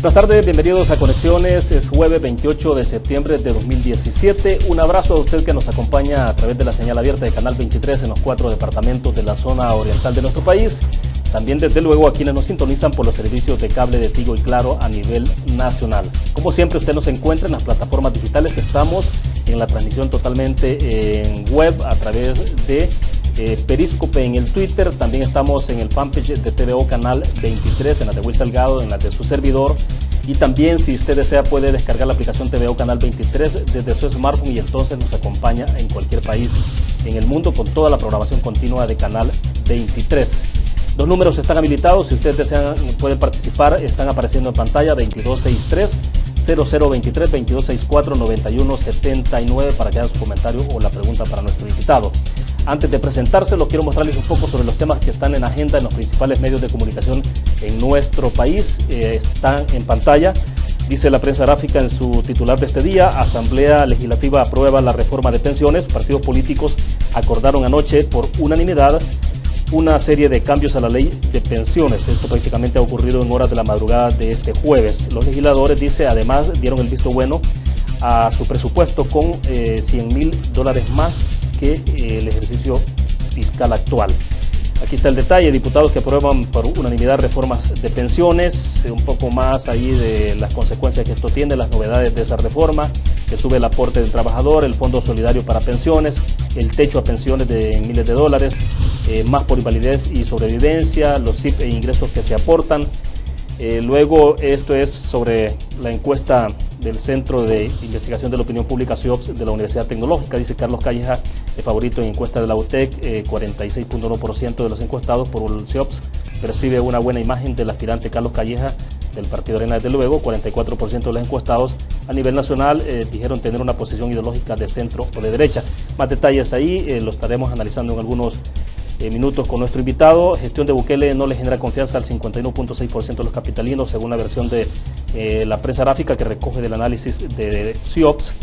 Buenas tardes, bienvenidos a Conexiones. Es jueves 28 de septiembre de 2017. Un abrazo a usted que nos acompaña a través de la señal abierta de Canal 23 en los 4 departamentos de la zona oriental de nuestro país. También, desde luego, a quienes nos sintonizan por los servicios de cable de Tigo y Claro a nivel nacional. Como siempre, usted nos encuentra en las plataformas digitales. Estamos en la transmisión totalmente en web a través de Periscope en el Twitter. También estamos en el fanpage de TVO Canal 23, en la de Will Salgado, en la de su servidor. Y también, si usted desea, puede descargar la aplicación TVO Canal 23 desde su smartphone y entonces nos acompaña en cualquier país en el mundo con toda la programación continua de Canal 23. Los números están habilitados, si ustedes desean pueden participar, están apareciendo en pantalla: 2263-0023, 2264-9179 para que hagan su comentario o la pregunta para nuestro invitado. Antes de presentárselo, quiero mostrarles un poco sobre los temas que están en agenda en los principales medios de comunicación en nuestro país. Están en pantalla. Dice la prensa gráfica en su titular de este día: Asamblea Legislativa aprueba la reforma de pensiones. Partidos políticos acordaron anoche por unanimidad una serie de cambios a la ley de pensiones. Esto prácticamente ha ocurrido en horas de la madrugada de este jueves. Los legisladores, dice, además dieron el visto bueno a su presupuesto con $100,000 más que el ejercicio fiscal actual. Aquí está el detalle: diputados que aprueban por unanimidad reformas de pensiones, un poco más ahí de las consecuencias que esto tiene, las novedades de esa reforma, que sube el aporte del trabajador, el fondo solidario para pensiones, el techo a pensiones de miles de dólares, más por invalidez y sobrevivencia, los SIP e ingresos que se aportan. Luego, esto es sobre la encuesta del Centro de Investigación de la Opinión Pública, CIOPS, de la Universidad Tecnológica. Dice Carlos Calleja, el favorito en encuesta de la UTEC, 46.1% de los encuestados por el CIOPS percibe una buena imagen del aspirante Carlos Calleja del Partido Arena, desde luego. 44% de los encuestados a nivel nacional dijeron tener una posición ideológica de centro o de derecha. Más detalles ahí, lo estaremos analizando en algunos minutos con nuestro invitado. Gestión de Bukele no le genera confianza al 51.6% de los capitalinos, según la versión de la prensa gráfica que recoge del análisis de CIOPS.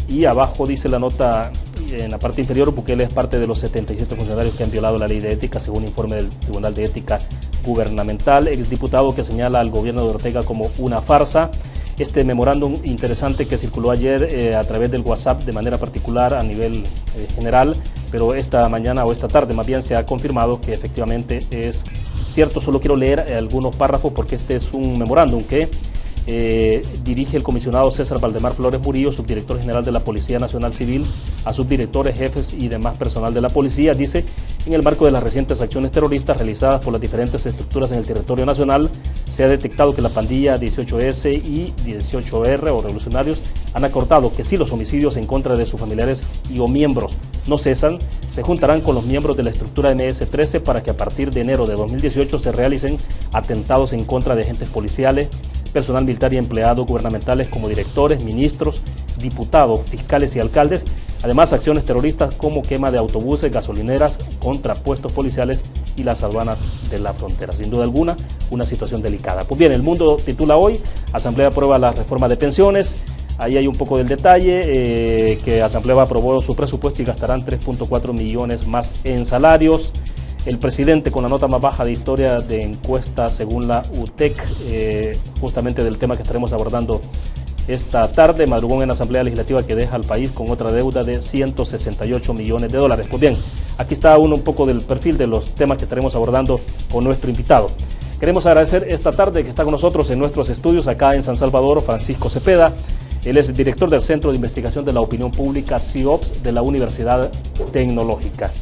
Y abajo dice la nota, en la parte inferior: Bukele es parte de los 77 funcionarios que han violado la ley de ética, según informe del Tribunal de Ética Gubernamental. Exdiputado que señala al gobierno de Ortega como una farsa. Este memorándum interesante que circuló ayer a través del WhatsApp de manera particular a nivel general, pero esta mañana o esta tarde más bien se ha confirmado que efectivamente es cierto. Solo quiero leer algunos párrafos porque este es un memorándum que dirige el comisionado César Valdemar Flores Murillo, subdirector general de la Policía Nacional Civil, a subdirectores, jefes y demás personal de la policía. Dice: en el marco de las recientes acciones terroristas realizadas por las diferentes estructuras en el territorio nacional, se ha detectado que la pandilla 18S y 18R o revolucionarios han acordado que si los homicidios en contra de sus familiares y o miembros no cesan, se juntarán con los miembros de la estructura MS-13 para que a partir de enero de 2018 se realicen atentados en contra de agentes policiales, personal militar y empleados gubernamentales como directores, ministros, diputados, fiscales y alcaldes. Además, acciones terroristas como quema de autobuses, gasolineras, contra puestos policiales y las aduanas de la frontera. Sin duda alguna, una situación delicada. Pues bien, El Mundo titula hoy: Asamblea aprueba la reforma de pensiones. Ahí hay un poco del detalle, que Asamblea aprobó su presupuesto y gastarán 3.4 millones más en salarios. El presidente con la nota más baja de historia de encuesta según la UTEC, justamente del tema que estaremos abordando esta tarde. Madrugón en la Asamblea Legislativa que deja al país con otra deuda de 168 millones de dólares. Pues bien, aquí está un poco del perfil de los temas que estaremos abordando con nuestro invitado. Queremos agradecer esta tarde que está con nosotros en nuestros estudios acá en San Salvador Francisco Cepeda. Él es director del Centro de Investigación de la Opinión Pública, CIOPS, de la Universidad Tecnológica.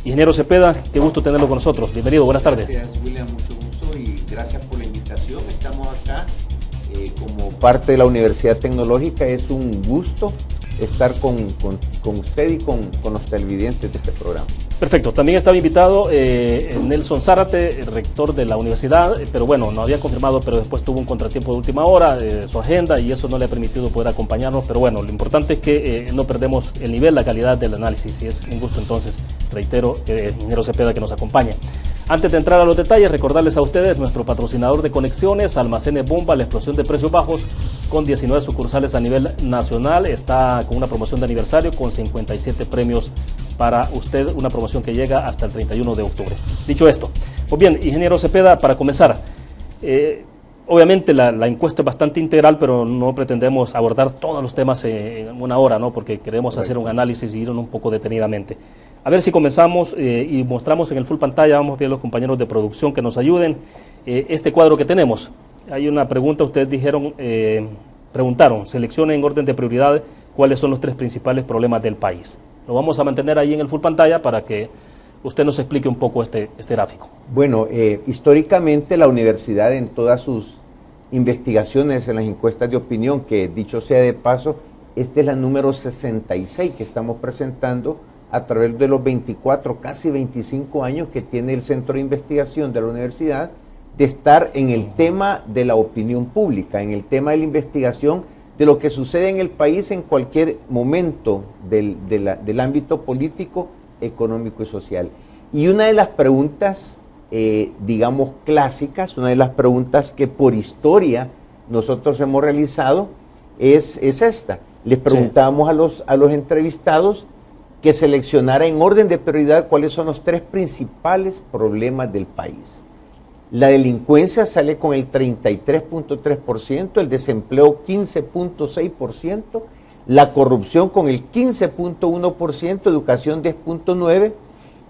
Ingeniero Cepeda, qué gusto tenerlo con nosotros. Bienvenido, buenas tardes. Gracias, William, mucho gusto y gracias por la invitación. Estamos acá como parte de la Universidad Tecnológica. Es un gusto estar con usted y con los televidentes de este programa. Perfecto. También estaba invitado Nelson Zárate, rector de la universidad, pero bueno, no había confirmado, pero después tuvo un contratiempo de última hora, su agenda, y eso no le ha permitido poder acompañarnos. Pero bueno, lo importante es que no perdemos el nivel, la calidad del análisis, y es un gusto entonces, reitero, ingeniero Cepeda, que nos acompañe. Antes de entrar a los detalles, recordarles a ustedes nuestro patrocinador de Conexiones, Almacenes Bomba, la explosión de precios bajos, con 19 sucursales a nivel nacional. Está con una promoción de aniversario con 57 premios para usted, una promoción que llega hasta el 31 de octubre. Dicho esto, pues bien, ingeniero Cepeda, para comenzar, Obviamente la encuesta es bastante integral, pero no pretendemos abordar todos los temas en una hora, ¿no? Porque queremos hacer un análisis y irnos un poco detenidamente. A ver si comenzamos y mostramos en el full pantalla, vamos a pedir a los compañeros de producción que nos ayuden, este cuadro que tenemos. Hay una pregunta, ustedes preguntaron, seleccione en orden de prioridad cuáles son los 3 principales problemas del país. Lo vamos a mantener ahí en el full pantalla para que usted nos explique un poco este gráfico. Bueno, históricamente la universidad en todas sus investigaciones, en las encuestas de opinión, que dicho sea de paso, esta es la número 66 que estamos presentando a través de los 24, casi 25 años que tiene el centro de investigación de la universidad, de estar en el tema de la opinión pública, en el tema de la investigación de lo que sucede en el país en cualquier momento del ámbito político, económico y social. Y una de las preguntas, digamos, clásicas, una de las preguntas que por historia nosotros hemos realizado es esta. Les preguntábamos a los entrevistados que seleccionara en orden de prioridad cuáles son los 3 principales problemas del país. La delincuencia sale con el 33.3%, el desempleo 15.6%, la corrupción con el 15.1%, educación 10.9%,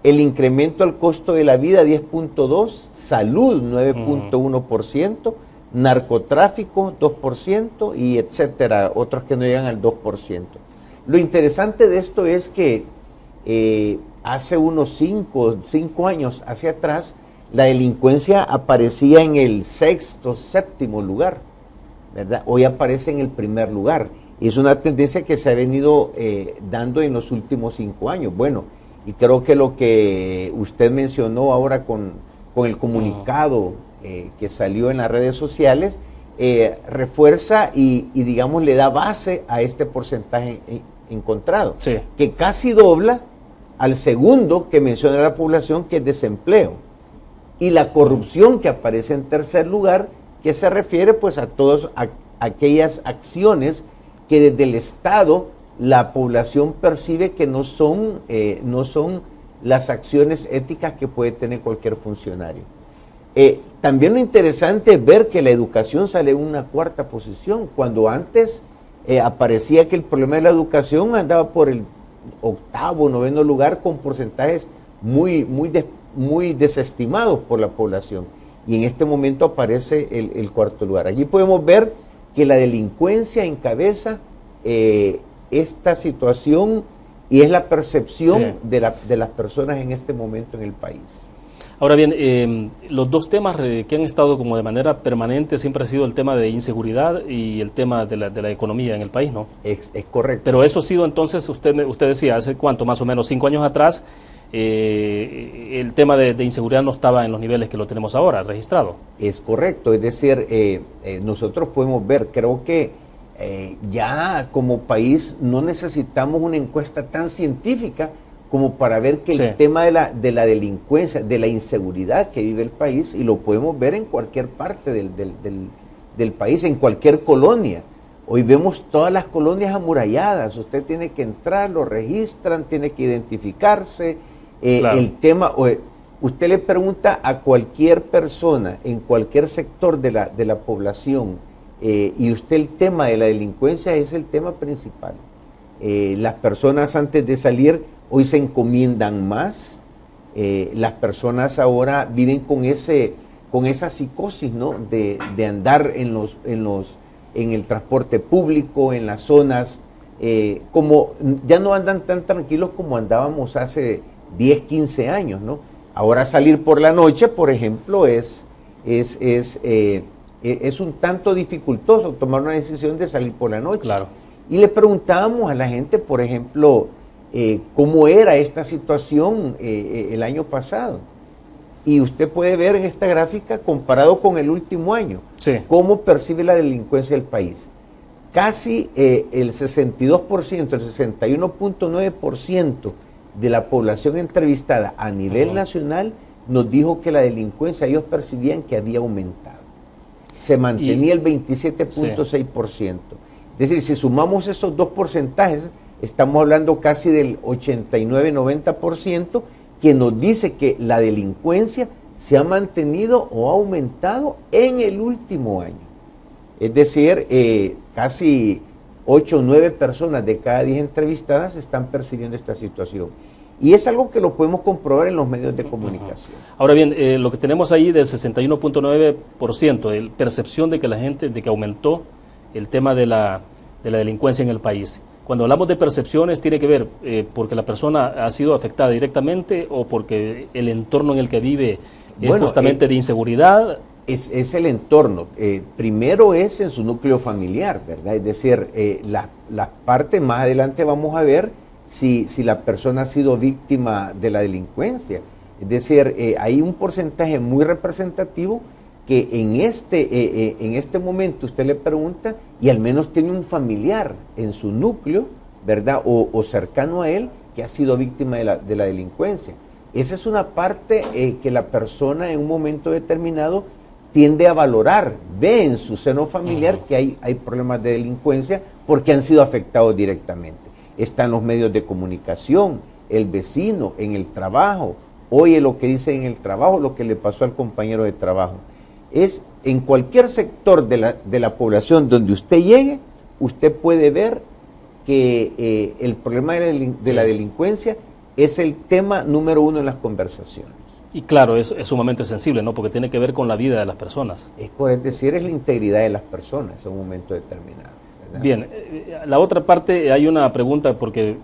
el incremento al costo de la vida 10.2%, salud 9.1%, narcotráfico 2% y etcétera, otros que no llegan al 2%. Lo interesante de esto es que hace unos 5 años hacia atrás, la delincuencia aparecía en el 6º, 7º lugar, ¿verdad? Hoy aparece en el primer lugar. Y es una tendencia que se ha venido dando en los últimos 5 años. Bueno, y creo que lo que usted mencionó ahora con el comunicado que salió en las redes sociales, refuerza y digamos le da base a este porcentaje encontrado, que casi dobla al segundo que menciona la población, que es desempleo, y la corrupción que aparece en tercer lugar, que se refiere pues a todas aquellas acciones que desde el Estado la población percibe que no son las acciones éticas que puede tener cualquier funcionario. También lo interesante es ver que la educación sale en una 4ª posición, cuando antes aparecía que el problema de la educación andaba por el 8º, 9º lugar con porcentajes muy desestimados por la población. Y en este momento aparece el 4º lugar. Allí podemos ver que la delincuencia encabeza esta situación y es la percepción de las personas en este momento en el país. Ahora bien, los 2 temas que han estado como de manera permanente siempre ha sido el tema de inseguridad y el tema de la economía en el país, ¿no? Es correcto. Pero eso ha sido entonces, usted decía, ¿hace cuánto? Más o menos 5 años atrás, el tema de inseguridad no estaba en los niveles que lo tenemos ahora, registrado. Es correcto, es decir, nosotros podemos ver, creo que ya como país no necesitamos una encuesta tan científica como para ver que el tema de la delincuencia, de la inseguridad que vive el país, y lo podemos ver en cualquier parte del país, en cualquier colonia. Hoy vemos todas las colonias amuralladas, usted tiene que entrar, lo registran, tiene que identificarse. El tema, usted le pregunta a cualquier persona en cualquier sector de la población, y usted el tema de la delincuencia es el tema principal. Las personas antes de salir hoy se encomiendan más, las personas ahora viven con esa psicosis, ¿no? de andar en el transporte público, en las zonas, como ya no andan tan tranquilos como andábamos hace 10, 15 años, ¿no? Ahora salir por la noche, por ejemplo, es un tanto dificultoso tomar una decisión de salir por la noche. Claro. Y le preguntábamos a la gente, por ejemplo, cómo era esta situación el año pasado. Y usted puede ver en esta gráfica, comparado con el último año, cómo percibe la delincuencia del país. Casi el 62%, el 61.9% de la población entrevistada a nivel nacional nos dijo que la delincuencia ellos percibían que había aumentado. Se mantenía el 27.6%. Es decir, si sumamos esos 2 porcentajes, estamos hablando casi del 89-90% que nos dice que la delincuencia se ha mantenido o ha aumentado en el último año. Es decir, casi 8 o 9 personas de cada 10 entrevistadas están percibiendo esta situación. Y es algo que lo podemos comprobar en los medios de comunicación. Ahora bien, lo que tenemos ahí del 61.9% de percepción de que la gente, de que aumentó el tema de la delincuencia en el país. Cuando hablamos de percepciones, tiene que ver porque la persona ha sido afectada directamente o porque el entorno en el que vive es justamente de inseguridad. Es el entorno. Primero es en su núcleo familiar, ¿verdad? Es decir, las partes más adelante vamos a ver si la persona ha sido víctima de la delincuencia. Es decir, hay un porcentaje muy representativo que en este momento usted le pregunta y al menos tiene un familiar en su núcleo, ¿verdad? O cercano a él que ha sido víctima de la delincuencia. Esa es una parte que la persona en un momento determinado tiende a valorar, ve en su seno familiar que hay problemas de delincuencia porque han sido afectados directamente. Están los medios de comunicación, el vecino, en el trabajo, oye lo que dice en el trabajo, lo que le pasó al compañero de trabajo. Es en cualquier sector de la población donde usted llegue, usted puede ver que el problema de la delincuencia es el tema número 1 en las conversaciones. Y claro, es sumamente sensible, ¿no? Porque tiene que ver con la vida de las personas. Es decir, es la integridad de las personas en un momento determinado, ¿verdad? Bien, la otra parte, hay una pregunta, porque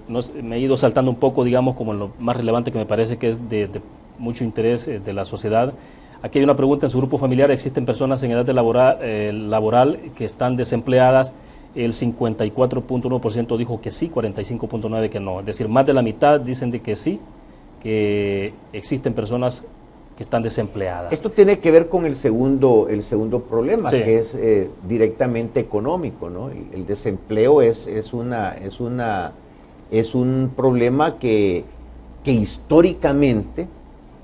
me he ido saltando un poco, digamos, como lo más relevante que me parece que es de mucho interés de la sociedad. Aquí hay una pregunta: en su grupo familiar existen personas en edad de laboral que están desempleadas. El 54.1% dijo que sí, 45.9% que no. Es decir, más de la mitad dicen de que sí, que existen personas que están desempleadas. Esto tiene que ver con el segundo problema, sí, que es directamente económico, ¿no? El desempleo es un problema que históricamente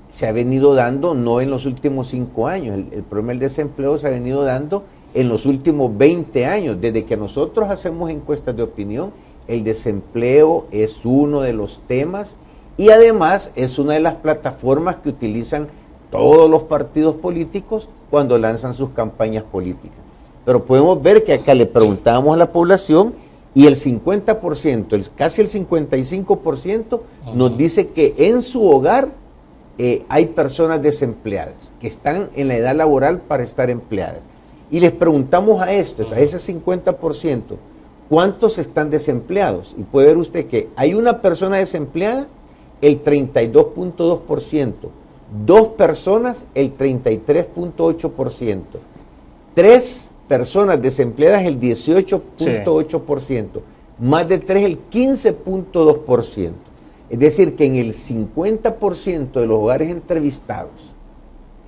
se ha venido dando, no en los últimos 5 años. El problema del desempleo se ha venido dando en los últimos 20 años. Desde que nosotros hacemos encuestas de opinión, el desempleo es uno de los temas y además es una de las plataformas que utilizan todos los partidos políticos cuando lanzan sus campañas políticas. Pero podemos ver que acá le preguntábamos a la población y el 50%, casi el 55% nos dice que en su hogar hay personas desempleadas, que están en la edad laboral para estar empleadas. Y les preguntamos a ese 50%, ¿cuántos están desempleados? Y puede ver usted que hay una persona desempleada, el 32.2%, 2 personas, el 33.8%, 3 personas desempleadas, el 18.8%, más de 3, el 15.2%. Es decir, que en el 50% de los hogares entrevistados,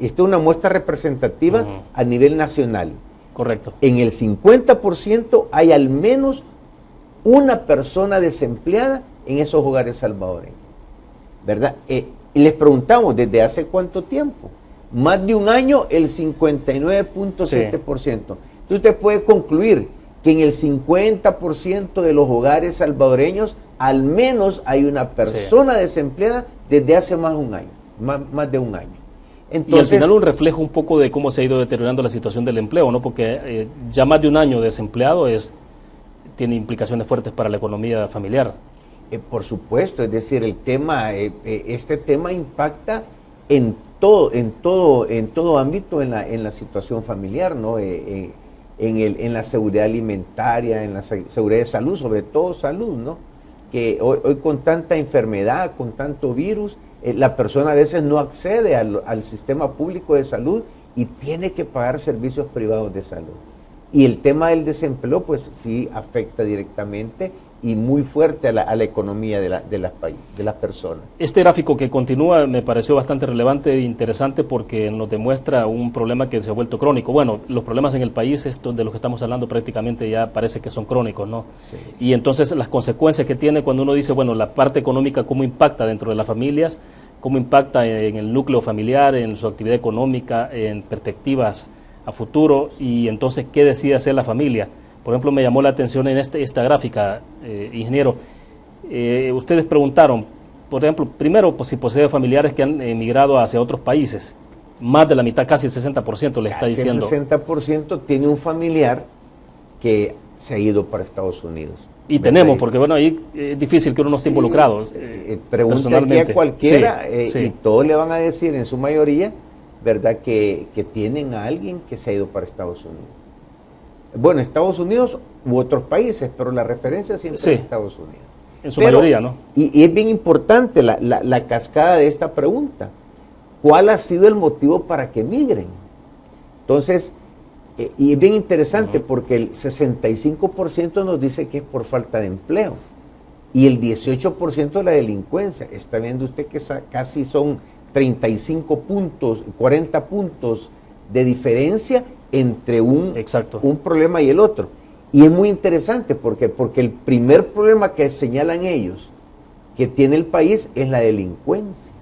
esta es una muestra representativa a nivel nacional. Correcto. En el 50% hay al menos una persona desempleada en esos hogares salvadoreños, ¿verdad? Y les preguntamos, ¿desde hace cuánto tiempo? Más de un año, el 59.7%. Sí. Entonces usted puede concluir que en el 50% de los hogares salvadoreños al menos hay una persona desempleada desde hace más de un año. Entonces, y al final un reflejo un poco de cómo se ha ido deteriorando la situación del empleo, ¿no? Porque ya más de un año desempleado tiene implicaciones fuertes para la economía familiar. Por supuesto, es decir, este tema impacta en todo ámbito en la situación familiar, ¿no? En la seguridad alimentaria, en la seguridad de salud, sobre todo salud, ¿no? Que hoy con tanta enfermedad, con tanto virus, la persona a veces no accede al sistema público de salud y tiene que pagar servicios privados de salud. Y el tema del desempleo, pues sí afecta directamente y muy fuerte a la economía de las personas. Este gráfico que continúa me pareció bastante relevante e interesante porque nos demuestra un problema que se ha vuelto crónico. Bueno, los problemas en el país, de los que estamos hablando, prácticamente ya parece que son crónicos, ¿no? Sí. Y entonces las consecuencias que tiene cuando uno dice, bueno, la parte económica, cómo impacta dentro de las familias, cómo impacta en el núcleo familiar, en su actividad económica, en perspectivas a futuro, y entonces qué decide hacer la familia. Por ejemplo, me llamó la atención en esta gráfica, ingeniero. Ustedes preguntaron, por ejemplo, primero, pues, si posee familiares que han emigrado hacia otros países. más de la mitad, casi el 60% le está diciendo. El 60% tiene un familiar que se ha ido para Estados Unidos. Y tenemos, porque bueno, ahí es difícil que uno no esté involucrado. Pregunta aquí a cualquiera y todos le van a decir en su mayoría, ¿verdad? Que tienen a alguien que se ha ido para Estados Unidos. Bueno, Estados Unidos u otros países, pero la referencia siempre es Estados Unidos. En su mayoría, ¿no? Y es bien importante la cascada de esta pregunta. ¿Cuál ha sido el motivo para que migren? Entonces, y es bien interesante porque el 65% nos dice que es por falta de empleo y el 18% la delincuencia. Está viendo usted que casi son 35 puntos, 40 puntos de diferencia entre un problema y el otro. Y es muy interesante porque el primer problema que señalan ellos que tiene el país es la delincuencia,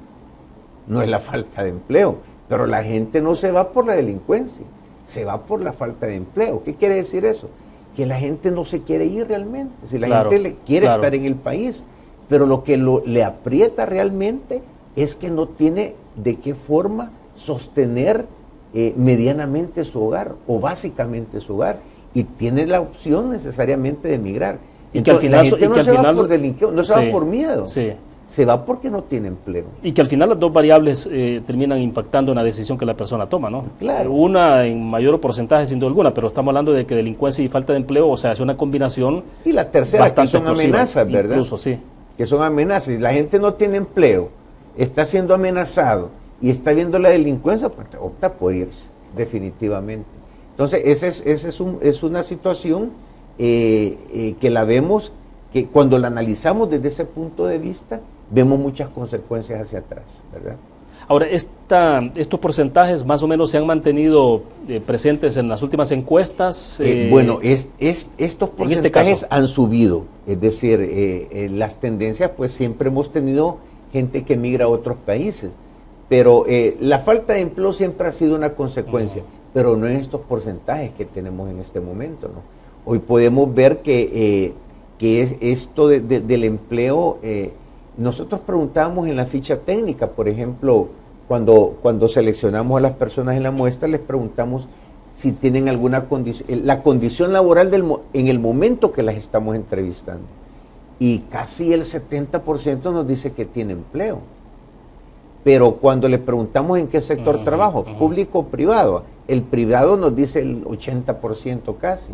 no es la falta de empleo, pero la gente no se va por la delincuencia, se va por la falta de empleo. ¿Qué quiere decir eso? Que la gente no se quiere ir realmente, si la gente quiere estar en el país, pero lo que le aprieta realmente es que no tiene de qué forma sostener medianamente su hogar o básicamente su hogar y tiene la opción necesariamente de emigrar. Y que al final no se va por delinquir, no se va por miedo. Se va porque no tiene empleo. Y que al final las dos variables terminan impactando en la decisión que la persona toma, ¿no? Claro. Una en mayor porcentaje sin duda alguna, pero estamos hablando de que delincuencia y falta de empleo, o sea, es una combinación. Y la tercera, que son amenazas, ¿verdad? Incluso, sí. Que son amenazas. Si la gente no tiene empleo, está siendo amenazado y está viendo la delincuencia, pues opta por irse, definitivamente. Entonces, esa es una situación que la vemos, que cuando la analizamos desde ese punto de vista, vemos muchas consecuencias hacia atrás, ¿verdad? Ahora, estos porcentajes más o menos se han mantenido presentes en las últimas encuestas. Bueno, estos porcentajes han subido, es decir, las tendencias, pues siempre hemos tenido gente que migra a otros países, pero la falta de empleo siempre ha sido una consecuencia, pero no en estos porcentajes que tenemos en este momento, ¿no? Hoy podemos ver que es esto del empleo. Nosotros preguntábamos en la ficha técnica, por ejemplo, cuando seleccionamos a las personas en la muestra, les preguntamos si tienen alguna condición, la condición laboral en el momento que las estamos entrevistando. Y casi el 70% nos dice que tiene empleo. Pero cuando le preguntamos en qué sector trabajo, público o privado, el privado nos dice el 80% casi.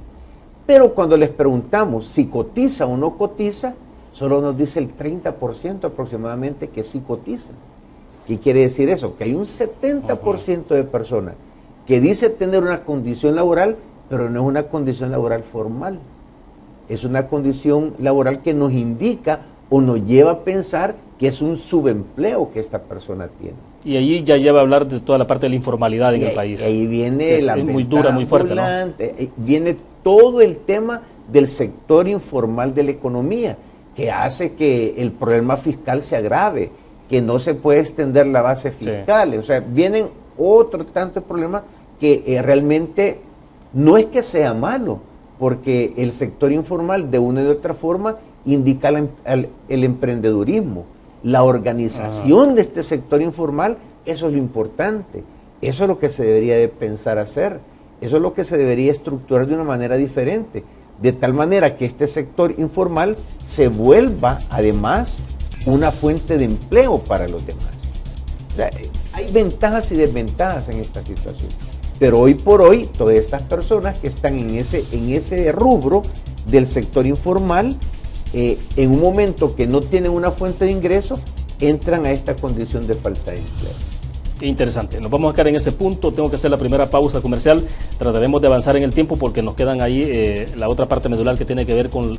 Pero cuando les preguntamos si cotiza o no cotiza, solo nos dice el 30% aproximadamente que sí cotiza. ¿Qué quiere decir eso? Que hay un 70% de personas que dice tener una condición laboral, pero no es una condición laboral formal. Es una condición laboral que nos indica o nos lleva a pensar que es un subempleo que esta persona tiene. Y ahí ya lleva a hablar de toda la parte de la informalidad en el país. Ahí viene es muy dura, muy fuerte, ¿no? Viene todo el tema del sector informal de la economía, que hace que el problema fiscal se agrave, que no se puede extender la base fiscal. O sea, vienen otro tanto de problemas que realmente no es que sea malo, porque el sector informal de una y de otra forma indica el emprendedurismo, la organización de este sector informal. Eso es lo importante, eso es lo que se debería de pensar hacer, eso es lo que se debería estructurar de una manera diferente, de tal manera que este sector informal se vuelva además una fuente de empleo para los demás. O sea, hay ventajas y desventajas en esta situación, pero hoy por hoy todas estas personas que están en ese rubro del sector informal, en un momento que no tienen una fuente de ingreso, entran a esta condición de falta de empleo. Interesante, nos vamos a quedar en ese punto. Tengo que hacer la primera pausa comercial, trataremos de avanzar en el tiempo porque nos quedan ahí la otra parte medular que tiene que ver con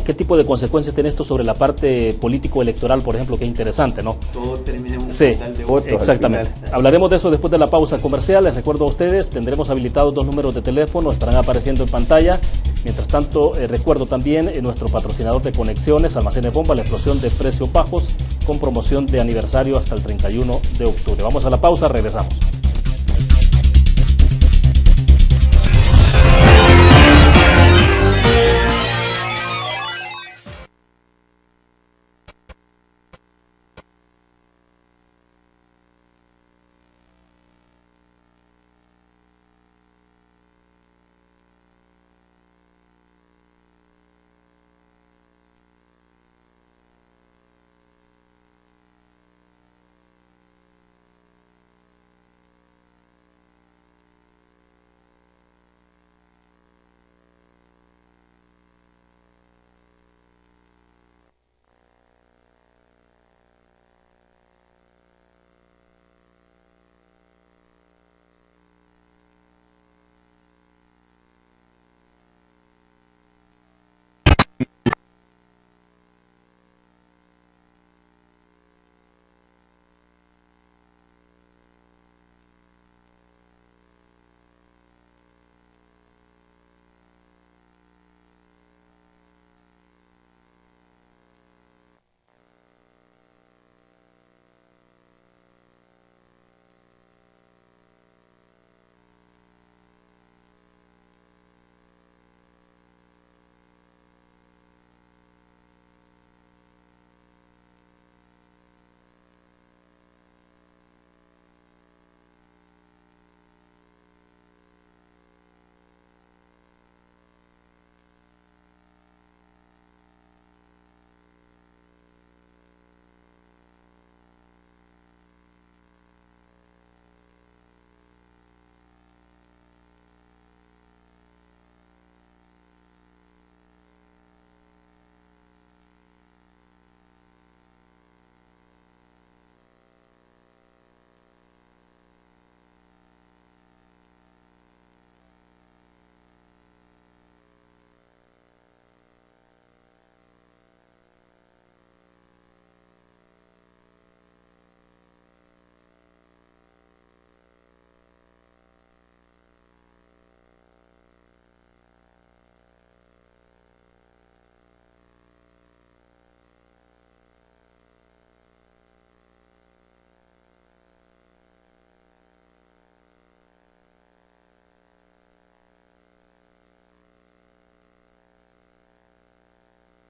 qué tipo de consecuencias tiene esto sobre la parte político-electoral, por ejemplo, que es interesante, ¿no? Todo termina en un total de votos. Exactamente. Hablaremos de eso después de la pausa comercial. Les recuerdo a ustedes, tendremos habilitados 2 números de teléfono, estarán apareciendo en pantalla. Mientras tanto, recuerdo también nuestro patrocinador de conexiones, Almacenes Bomba, la explosión de precios bajos con promoción de aniversario hasta el 31 de octubre. Vamos a la pausa, regresamos.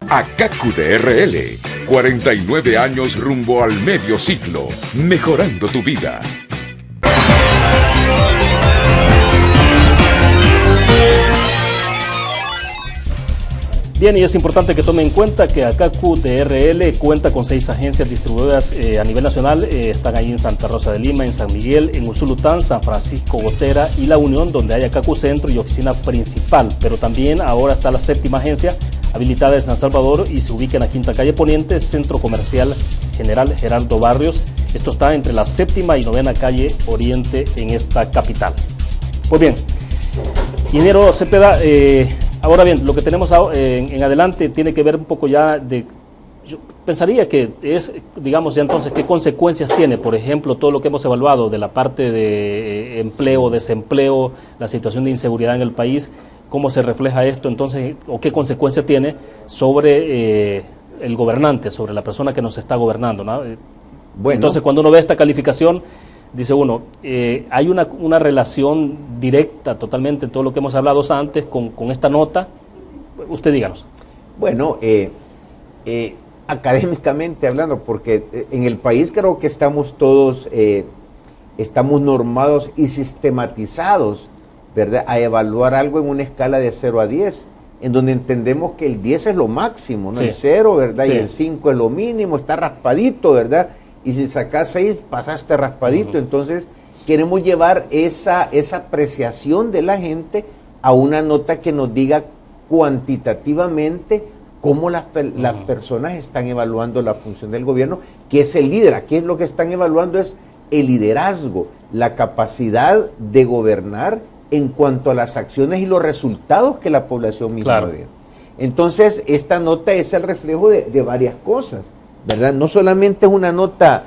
Akaku DRL, 49 años rumbo al medio siglo, mejorando tu vida. Bien, y es importante que tomen en cuenta que Akaku DRL cuenta con 6 agencias distribuidoras a nivel nacional. Están ahí en Santa Rosa de Lima, en San Miguel, en Usulután, San Francisco Gotera y La Unión, donde hay Akaku Centro y oficina principal. Pero también ahora está la 7ª agencia habilitada en San Salvador y se ubica en la 5ª calle Poniente, Centro Comercial General Gerardo Barrios. Esto está entre la 7ª y 9ª calle Oriente en esta capital. Pues bien, ingeniero Cepeda, ahora bien, lo que tenemos en adelante tiene que ver un poco ya de, yo pensaría que es, digamos ya entonces, qué consecuencias tiene, por ejemplo, todo lo que hemos evaluado de la parte de empleo, desempleo, la situación de inseguridad en el país, cómo se refleja esto entonces, o qué consecuencia tiene sobre el gobernante, sobre la persona que nos está gobernando, ¿no? Bueno. Entonces, cuando uno ve esta calificación, dice uno, hay una relación directa totalmente en todo lo que hemos hablado antes con esta nota. Usted díganos. Bueno, académicamente hablando, porque en el país creo que estamos todos, estamos normados y sistematizados, ¿verdad?, a evaluar algo en una escala de 0 a 10, en donde entendemos que el 10 es lo máximo, ¿no? Sí. El 0, ¿verdad? Sí. Y el 5 es lo mínimo, está raspadito, ¿verdad? Y si sacas 6, pasaste raspadito. Entonces, queremos llevar esa apreciación de la gente a una nota que nos diga cuantitativamente cómo las personas están evaluando la función del gobierno, que es el líder. Aquí es lo que están evaluando es el liderazgo, la capacidad de gobernar en cuanto a las acciones y los resultados que la población misma ve. Entonces, esta nota es el reflejo de varias cosas, ¿verdad? No solamente es una nota,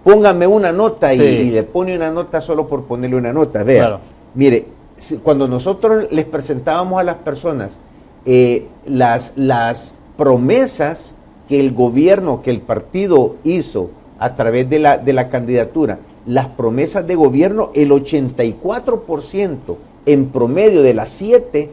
póngame una nota, sí, y le pone una nota solo por ponerle una nota. Vea, claro. Mire, cuando nosotros les presentábamos a las personas las promesas que el gobierno, que el partido hizo a través de la candidatura, las promesas de gobierno, el 84% en promedio de las siete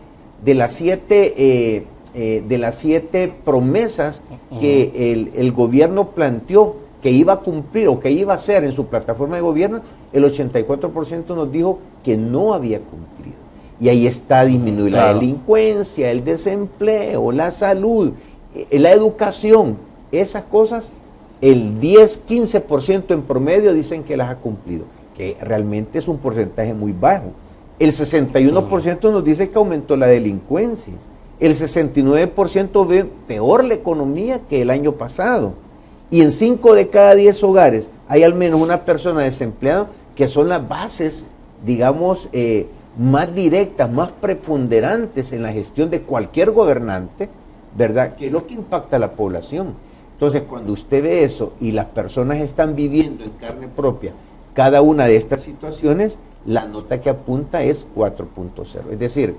promesas que el gobierno planteó que iba a cumplir o que iba a hacer en su plataforma de gobierno, el 84% nos dijo que no había cumplido. Y ahí está disminuir la delincuencia, el desempleo, la salud, la educación, esas cosas, el 10-15% en promedio dicen que las ha cumplido, que realmente es un porcentaje muy bajo. El 61% nos dice que aumentó la delincuencia. El 69% ve peor la economía que el año pasado. Y en 5 de cada 10 hogares hay al menos una persona desempleada, que son las bases, digamos, más directas, más preponderantes en la gestión de cualquier gobernante, ¿verdad?, que es lo que impacta a la población. Entonces, cuando usted ve eso y las personas están viviendo en carne propia cada una de estas situaciones, la nota que apunta es 4.0. Es decir,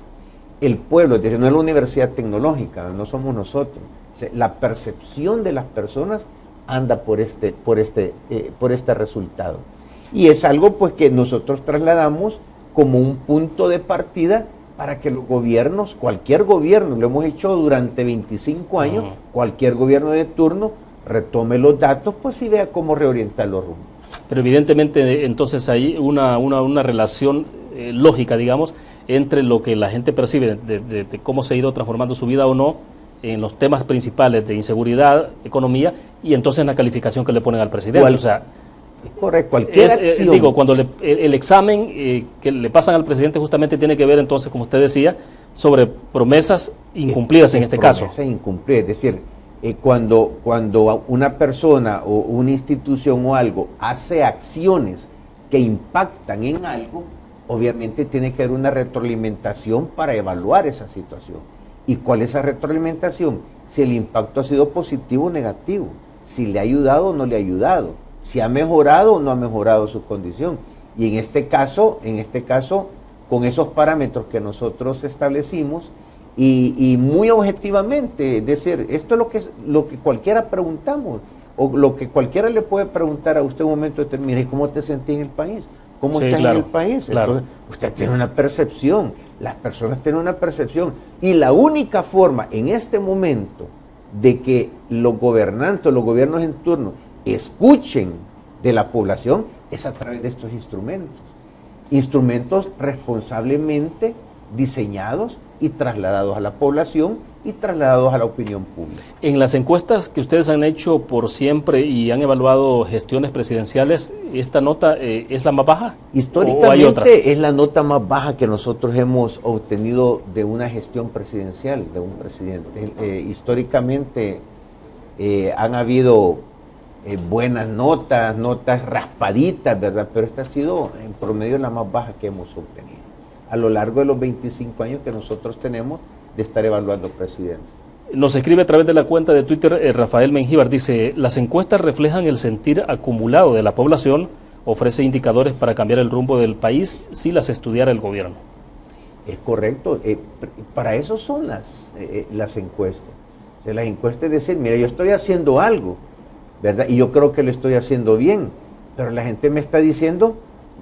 el pueblo, es decir, no es la universidad tecnológica, no somos nosotros. O sea, la percepción de las personas anda por este resultado. Y es algo pues que nosotros trasladamos como un punto de partida para que los gobiernos, cualquier gobierno, lo hemos hecho durante 25 años, cualquier gobierno de turno retome los datos pues y vea cómo reorientar los rumbos. Pero evidentemente entonces hay una relación lógica, digamos, entre lo que la gente percibe de cómo se ha ido transformando su vida o no en los temas principales de inseguridad, economía, y entonces la calificación que le ponen al presidente. O sea, es correcto, cualquier acción. Digo, cuando el examen que le pasan al presidente justamente tiene que ver entonces, como usted decía, sobre promesas incumplidas en este caso. Promesas incumplidas, es decir, cuando una persona o una institución o algo hace acciones que impactan en algo, obviamente tiene que haber una retroalimentación para evaluar esa situación. ¿Y cuál es esa retroalimentación? Si el impacto ha sido positivo o negativo, si le ha ayudado o no le ha ayudado, si ha mejorado o no ha mejorado su condición. Y en este caso, con esos parámetros que nosotros establecimos, y muy objetivamente, es decir, esto es lo que cualquiera preguntamos, o lo que cualquiera le puede preguntar a usted en un momento de mire, ¿cómo te sentís en el país? ¿Cómo estás en el país? Claro. Entonces, usted tiene una percepción, las personas tienen una percepción, y la única forma en este momento de que los gobernantes, los gobiernos en turno, escuchen de la población es a través de estos instrumentos. Instrumentos responsablemente diseñados y trasladados a la población y trasladados a la opinión pública. En las encuestas que ustedes han hecho por siempre y han evaluado gestiones presidenciales, ¿esta nota es la más baja? Históricamente ¿O hay otras? es la nota más baja que nosotros hemos obtenido de una gestión presidencial, de un presidente. Históricamente han habido buenas notas raspaditas, ¿verdad? Pero esta ha sido en promedio la más baja que hemos obtenido a lo largo de los 25 años que nosotros tenemos de estar evaluando presidentes. Nos escribe a través de la cuenta de Twitter Rafael Mengíbar, dice, las encuestas reflejan el sentir acumulado de la población, ofrece indicadores para cambiar el rumbo del país si las estudiara el gobierno. Es correcto, para eso son las encuestas. O sea, las encuestas es decir, mira, yo estoy haciendo algo, ¿verdad? Y yo creo que lo estoy haciendo bien, pero la gente me está diciendo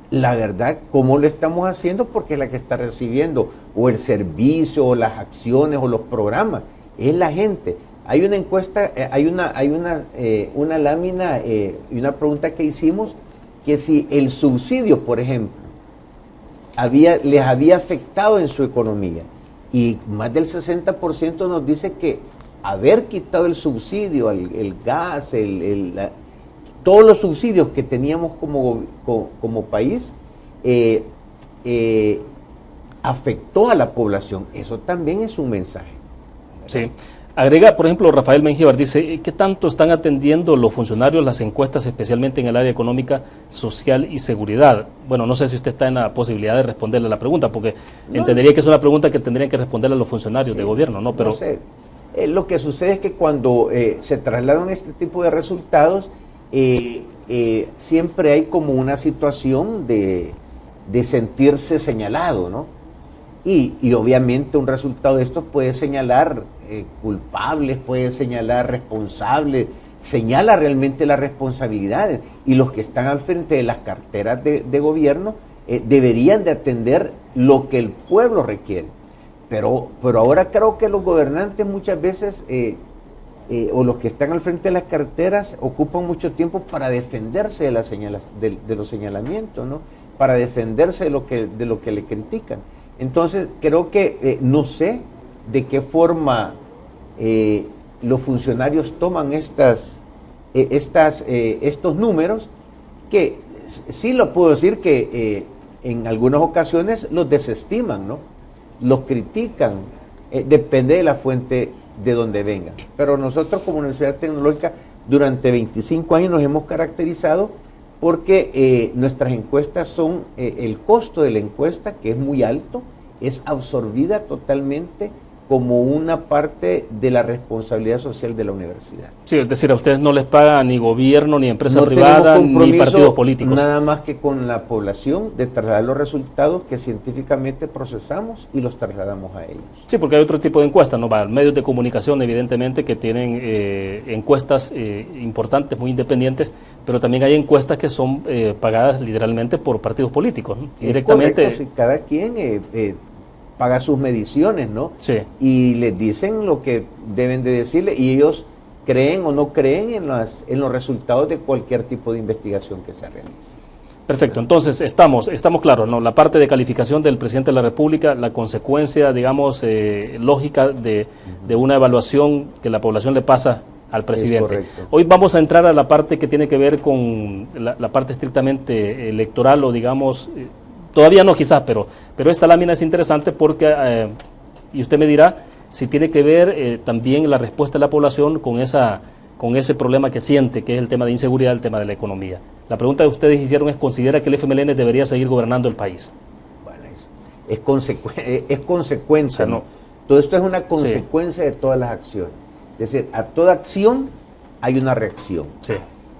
la verdad, cómo lo estamos haciendo, porque es la que está recibiendo o el servicio o las acciones o los programas, es la gente. Hay una encuesta, hay una lámina y una pregunta que hicimos, que si el subsidio, por ejemplo, les había afectado en su economía, y más del 60% nos dice que haber quitado el subsidio, el gas, todos los subsidios que teníamos como país, afectó a la población. Eso también es un mensaje. Sí. Agrega, por ejemplo, Rafael Mengíbar dice, ¿qué tanto están atendiendo los funcionarios las encuestas, especialmente en el área económica, social y seguridad? Bueno, no sé si usted está en la posibilidad de responderle a la pregunta, porque entendería que es una pregunta que tendrían que responderle a los funcionarios de gobierno, ¿no? Pero no sé. Lo que sucede es que cuando se trasladan este tipo de resultados, siempre hay como una situación de sentirse señalado, ¿no? Y obviamente un resultado de esto puede señalar culpables, puede señalar responsables, señala realmente las responsabilidades, y los que están al frente de las carteras de gobierno deberían de atender lo que el pueblo requiere. Pero ahora creo que los gobernantes muchas veces o los que están al frente de las carteras ocupan mucho tiempo para defenderse de los señalamientos, ¿no? Para defenderse de lo que le critican. Entonces creo que no sé de qué forma los funcionarios toman estos números, que sí lo puedo decir que en algunas ocasiones los desestiman, ¿no? Los critican, depende de la fuente de donde vengan. Pero nosotros como Universidad Tecnológica durante 25 años nos hemos caracterizado porque nuestras encuestas son, el costo de la encuesta, que es muy alto, es absorbida totalmente como una parte de la responsabilidad social de la universidad. Sí, es decir, a ustedes no les paga ni gobierno, ni empresa privada, ni partidos políticos. Nada más que con la población de trasladar los resultados que científicamente procesamos y los trasladamos a ellos. Sí, porque hay otro tipo de encuestas, ¿no? Medios de comunicación, evidentemente, que tienen encuestas importantes, muy independientes, pero también hay encuestas que son pagadas literalmente por partidos políticos, ¿no? Directamente. Correcto, si cada quien paga sus mediciones, ¿no? Sí. Y les dicen lo que deben de decirle, y ellos creen o no creen en los resultados de cualquier tipo de investigación que se realice. Perfecto, entonces estamos claros, ¿no? La parte de calificación del presidente de la República, la consecuencia, digamos, lógica de una evaluación que la población le pasa al presidente. Hoy vamos a entrar a la parte que tiene que ver con la parte estrictamente electoral, o digamos, todavía no quizás, pero esta lámina es interesante porque, y usted me dirá, si tiene que ver también la respuesta de la población con ese problema que siente, que es el tema de inseguridad, el tema de la economía. La pregunta que ustedes hicieron es, ¿considera que el FMLN debería seguir gobernando el país? Bueno, es consecuencia, o sea, ¿no? Todo esto es una consecuencia de todas las acciones. Es decir, a toda acción hay una reacción. Sí.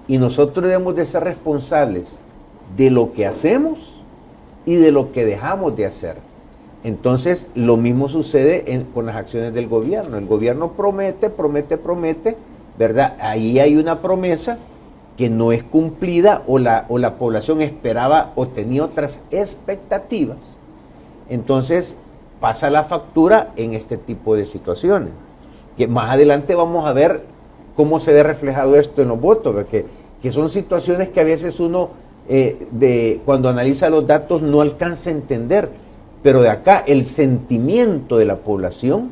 Y nosotros debemos de ser responsables de lo que hacemos y de lo que dejamos de hacer. Entonces, lo mismo sucede con las acciones del gobierno. El gobierno promete, ¿verdad? Ahí hay una promesa que no es cumplida, o la población esperaba o tenía otras expectativas. Entonces, pasa la factura en este tipo de situaciones. que más adelante vamos a ver cómo se ve reflejado esto en los votos, que son situaciones que a veces uno, cuando analiza los datos, no alcanza a entender, pero de acá el sentimiento de la población,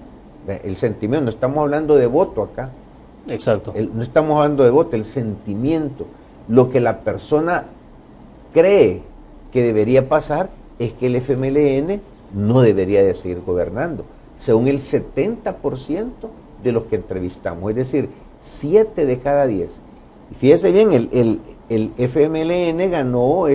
el sentimiento, no estamos hablando de voto acá. Exacto. No estamos hablando de voto, el sentimiento, lo que la persona cree que debería pasar es que el FMLN no debería de seguir gobernando, según el 70% de los que entrevistamos, es decir, 7 de cada 10. Y fíjese bien, el FMLN ganó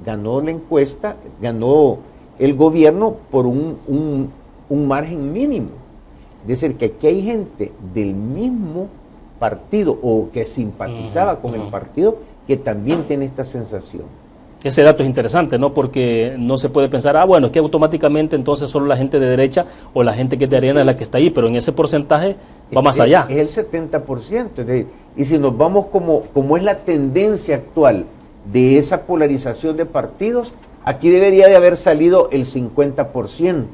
ganó la encuesta, ganó el gobierno por un margen mínimo. Es decir, que aquí hay gente del mismo partido o que simpatizaba con el partido que también tiene esta sensación. Ese dato es interesante, ¿no? Porque no se puede pensar, bueno, es que automáticamente entonces solo la gente de derecha o la gente que es de Arena es la que está ahí, pero en ese porcentaje va más allá. Es el 70%. Es decir, y si nos vamos como es la tendencia actual de esa polarización de partidos, aquí debería de haber salido el 50%,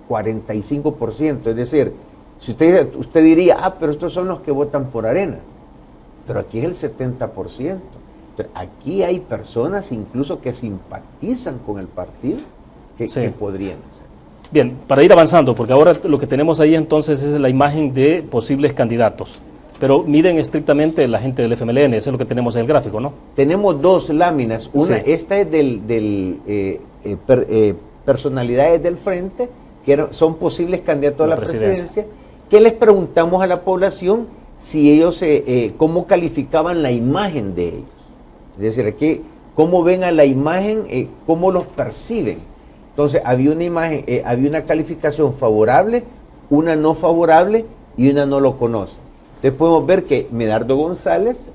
45%. Es decir, si usted diría, pero estos son los que votan por Arena, pero aquí es el 70%. Entonces, aquí hay personas incluso que simpatizan con el partido que podrían hacer. Bien, para ir avanzando, porque ahora lo que tenemos ahí entonces es la imagen de posibles candidatos, pero miden estrictamente la gente del FMLN, eso es lo que tenemos en el gráfico, ¿no? Tenemos dos láminas, esta es personalidades del frente, que son posibles candidatos a la presidencia, que les preguntamos a la población si ellos, cómo calificaban la imagen de ellos. Es decir, aquí, cómo ven a la imagen, cómo los perciben. Entonces, había una imagen, había una calificación favorable, una no favorable y una no lo conoce. Entonces, podemos ver que Medardo González,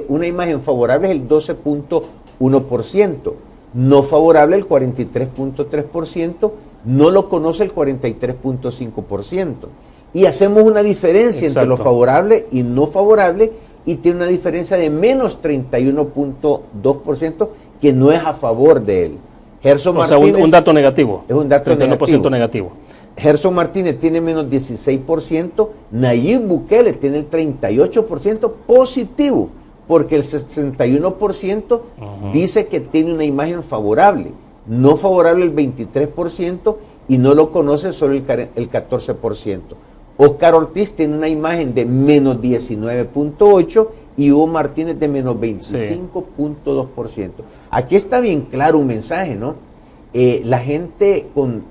una imagen favorable es el 12.1%, no favorable el 43.3%, no lo conoce el 43.5%. Y hacemos una diferencia entre lo favorable y no favorable, y tiene una diferencia de menos 31.2% que no es a favor de él. Gerson Martínez, un dato negativo. Es un dato 31% negativo. Gerson Martínez tiene menos 16%, Nayib Bukele tiene el 38% positivo, porque el 61% dice que tiene una imagen favorable, no favorable el 23% y no lo conoce solo el 14%. Oscar Ortiz tiene una imagen de menos 19.8% y Hugo Martínez de menos 25.2%. Aquí está bien claro un mensaje, ¿no? La gente con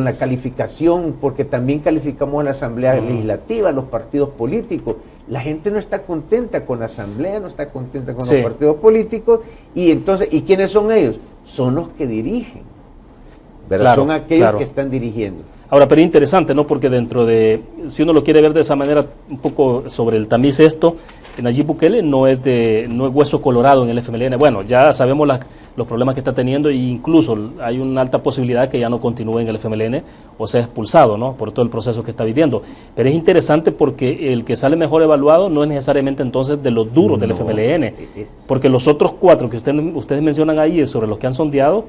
la calificación, porque también calificamos a la Asamblea Legislativa, los partidos políticos, la gente no está contenta con la Asamblea, no está contenta con los partidos políticos, y entonces, ¿y quiénes son ellos? Son los que dirigen, ¿verdad? Son aquellos que están dirigiendo. Ahora, pero interesante, ¿no? Porque dentro de, si uno lo quiere ver de esa manera, un poco sobre el tamiz esto, Nayib Bukele no es hueso colorado en el FMLN. Bueno, ya sabemos los problemas que está teniendo e incluso hay una alta posibilidad que ya no continúe en el FMLN o sea expulsado, ¿no? Por todo el proceso que está viviendo. Pero es interesante porque el que sale mejor evaluado no es necesariamente entonces de los duros del FMLN, porque los otros 4 que ustedes mencionan ahí sobre los que han sondeado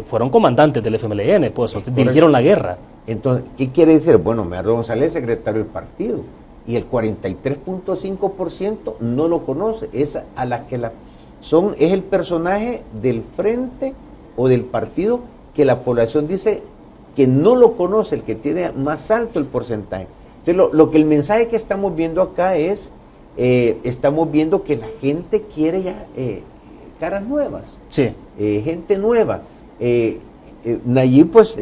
fueron comandantes del FMLN, pues dirigieron la guerra. Entonces, ¿qué quiere decir? Bueno, Medardo González es secretario del partido y el 43.5% no lo conoce. Es el personaje del frente o del partido que la población dice que no lo conoce, el que tiene más alto el porcentaje. Entonces, lo que el mensaje que estamos viendo acá es, estamos viendo que la gente quiere ya caras nuevas, gente nueva. Nayib pues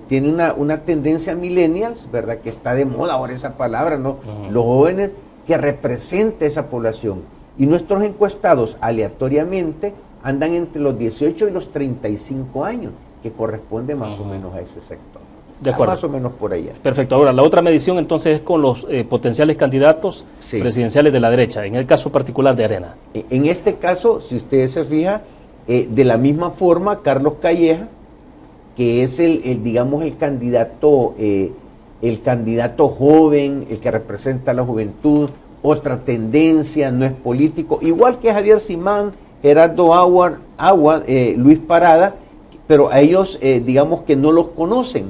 tiene una tendencia millennials, ¿verdad? Que está de moda ahora esa palabra, ¿no? Los jóvenes que representa esa población. Y nuestros encuestados aleatoriamente andan entre los 18 y los 35 años, que corresponde más o menos a ese sector. De acuerdo. Más o menos por allá. Perfecto. Ahora, la otra medición entonces es con los potenciales candidatos presidenciales de la derecha, en el caso particular de Arena. En este caso, si ustedes se fijan, de la misma forma, Carlos Calleja, que es digamos el candidato joven, el que representa a la juventud, otra tendencia, no es político, igual que Javier Simán, Gerardo Aguad, Luis Parada, pero a ellos digamos que no los conocen.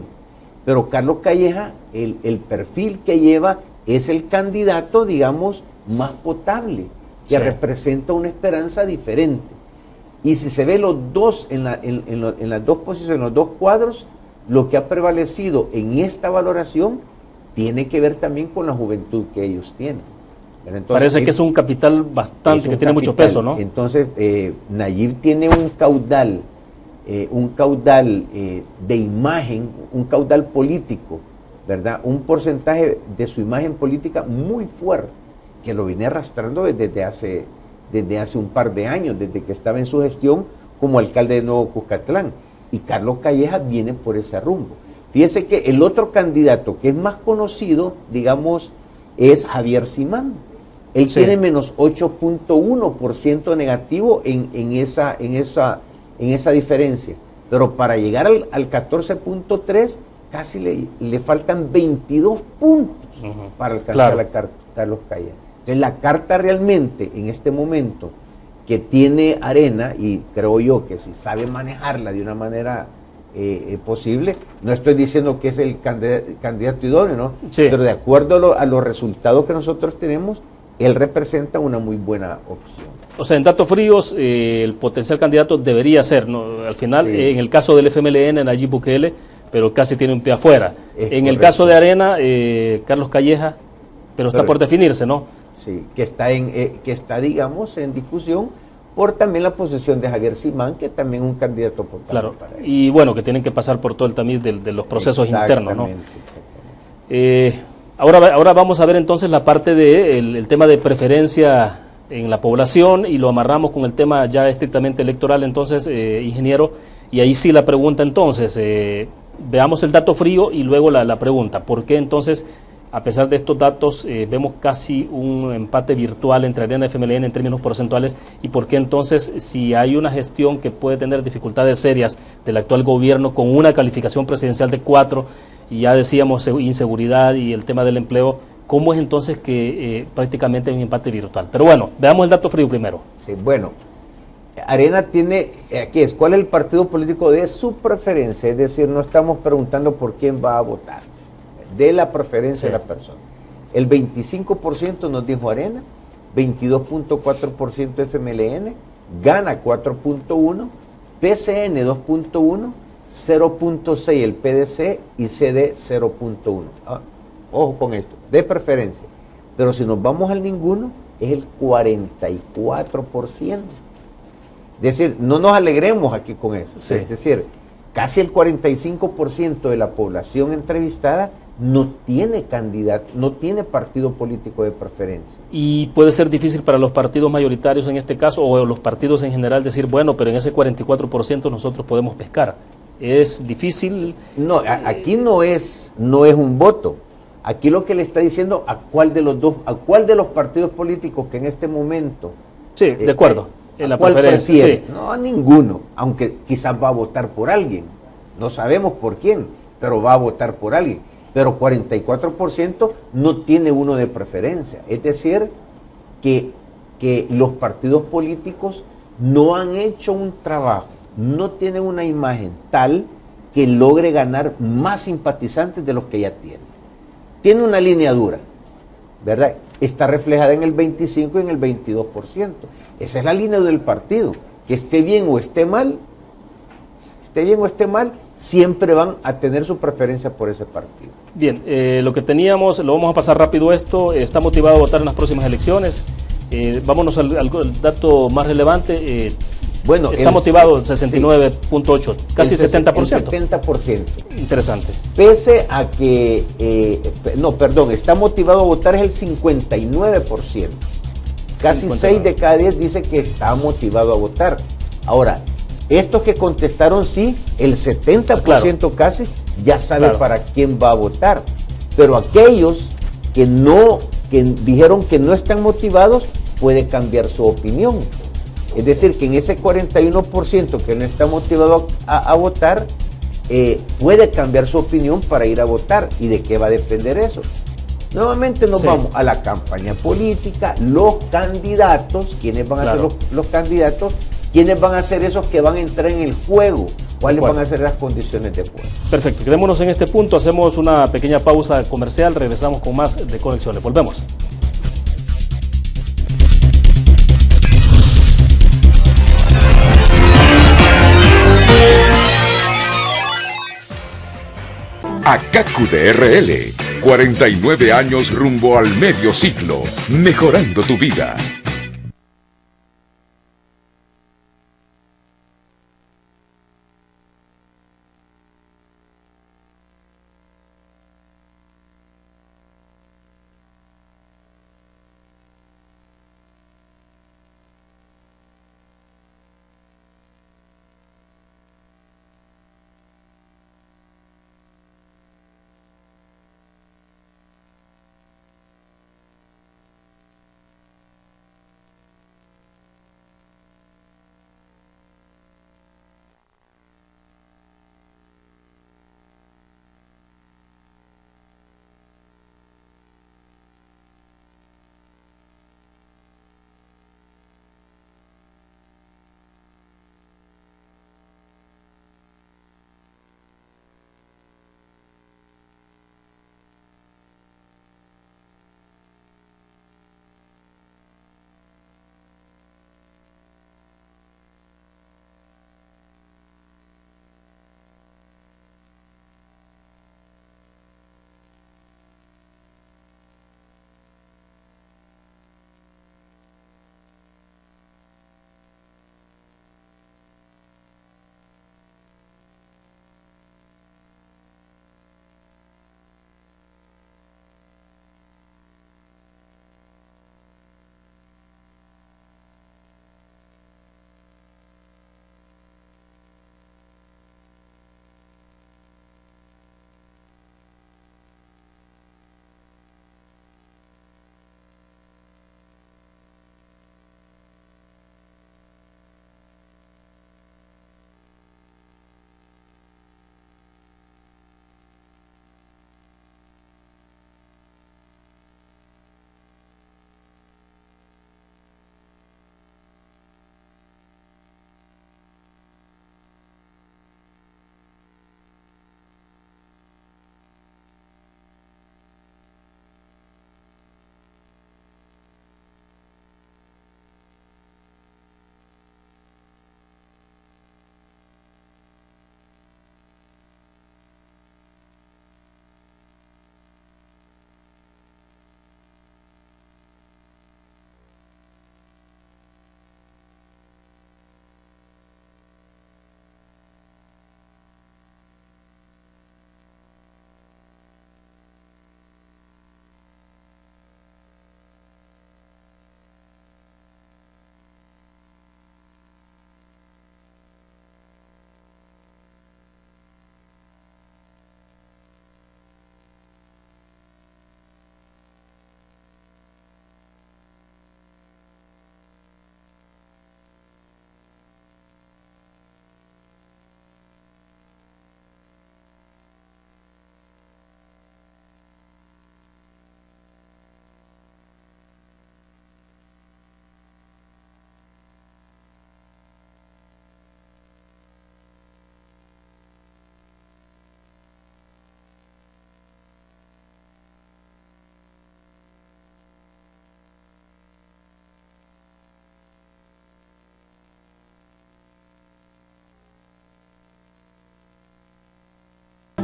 Pero Carlos Calleja, el perfil que lleva es el candidato, digamos, más potable, que representa una esperanza diferente. Y si se ve los dos en las dos posiciones, en los dos cuadros, lo que ha prevalecido en esta valoración tiene que ver también con la juventud que ellos tienen. Entonces, parece que es un capital bastante, que tiene mucho peso, ¿no? Entonces, Nayib tiene un caudal de imagen, un caudal político, ¿verdad? Un porcentaje de su imagen política muy fuerte, que lo viene arrastrando desde hace un par de años, desde que estaba en su gestión como alcalde de Nuevo Cuscatlán. Y Carlos Calleja viene por ese rumbo. Fíjese que el otro candidato que es más conocido, digamos, es Javier Simán. Él tiene menos 8.1% negativo en esa diferencia. Pero para llegar al 14.3, casi le faltan 22 puntos para alcanzar a Carlos Calleja. Entonces la carta realmente en este momento que tiene Arena, y creo yo que si sabe manejarla de una manera posible, no estoy diciendo que es el candidato idóneo, ¿no? Pero de acuerdo a los resultados que nosotros tenemos, él representa una muy buena opción. O sea, en datos fríos, el potencial candidato debería ser, ¿no? Al final, en el caso del FMLN, Nayib Bukele, pero casi tiene un pie afuera. En el caso de Arena, Carlos Calleja, pero está por definirse, ¿no? Sí, que está, digamos, en discusión por también la posición de Javier Simán, que también es un candidato por para él. Y bueno, que tienen que pasar por todo el tamiz de los procesos internos, ¿no? Ahora vamos a ver entonces la parte del tema de preferencia en la población, y lo amarramos con el tema ya estrictamente electoral, entonces, ingeniero, y ahí sí la pregunta entonces, veamos el dato frío y luego la pregunta, ¿por qué entonces, a pesar de estos datos, vemos casi un empate virtual entre Arena y FMLN en términos porcentuales? ¿Y por qué entonces, si hay una gestión que puede tener dificultades serias del actual gobierno con una calificación presidencial de 4, y ya decíamos inseguridad y el tema del empleo, cómo es entonces que prácticamente hay un empate virtual? Pero bueno, veamos el dato frío primero. Sí, bueno, Arena tiene, aquí es, ¿cuál es el partido político de su preferencia? Es decir, no estamos preguntando por quién va a votar, de la preferencia de la persona. El 25% nos dijo Arena, 22.4% FMLN, Gana 4.1%, PCN 2.1%, 0.6% el PDC y CD 0.1%. Ojo con esto, de preferencia. Pero si nos vamos al ninguno, es el 44%. Es decir, no nos alegremos aquí con eso. Es decir, casi el 45% de la población entrevistada no tiene candidato, no tiene partido político de preferencia. Y puede ser difícil para los partidos mayoritarios en este caso, o los partidos en general, decir, bueno, pero en ese 44% nosotros podemos pescar. ¿Es difícil? No, aquí no es un voto. Aquí lo que le está diciendo a cuál de los partidos políticos que en este momento... Sí, de acuerdo. En la ¿cuál prefiere? No, a ninguno, aunque quizás va a votar por alguien. No sabemos por quién, pero va a votar por alguien. Pero 44% no tiene uno de preferencia. Es decir, que los partidos políticos no han hecho un trabajo, no tienen una imagen tal que logre ganar más simpatizantes de los que ya tienen. Tiene una línea dura, ¿verdad? Está reflejada en el 25 y en el 22%. Esa es la línea del partido. Que esté bien o esté mal, siempre van a tener su preferencia por ese partido. Bien, lo que teníamos, lo vamos a pasar rápido esto, está motivado a votar en las próximas elecciones. Vámonos al dato más relevante. Bueno, está motivado el 69.8, casi 70%. 70%. Interesante. Pese a que, está motivado a votar es el 59%. Casi 6 de cada 10 dice que está motivado a votar. Ahora, estos que contestaron sí, el 70% casi ya sabe para quién va a votar. Pero aquellos que dijeron que no están motivados, puede cambiar su opinión. Es decir, que en ese 41% que no está motivado a votar, puede cambiar su opinión para ir a votar. ¿Y de qué va a depender eso? Nuevamente nos vamos a la campaña política, los candidatos, ¿quiénes van a ser los candidatos? ¿Quiénes van a ser esos que van a entrar en el juego cuáles van a ser las condiciones de juego. Perfecto, quedémonos en este punto, hacemos una pequeña pausa comercial, regresamos con más de Conexiones. Volvemos. ACACU de RL, 49 años rumbo al medio siglo, mejorando tu vida.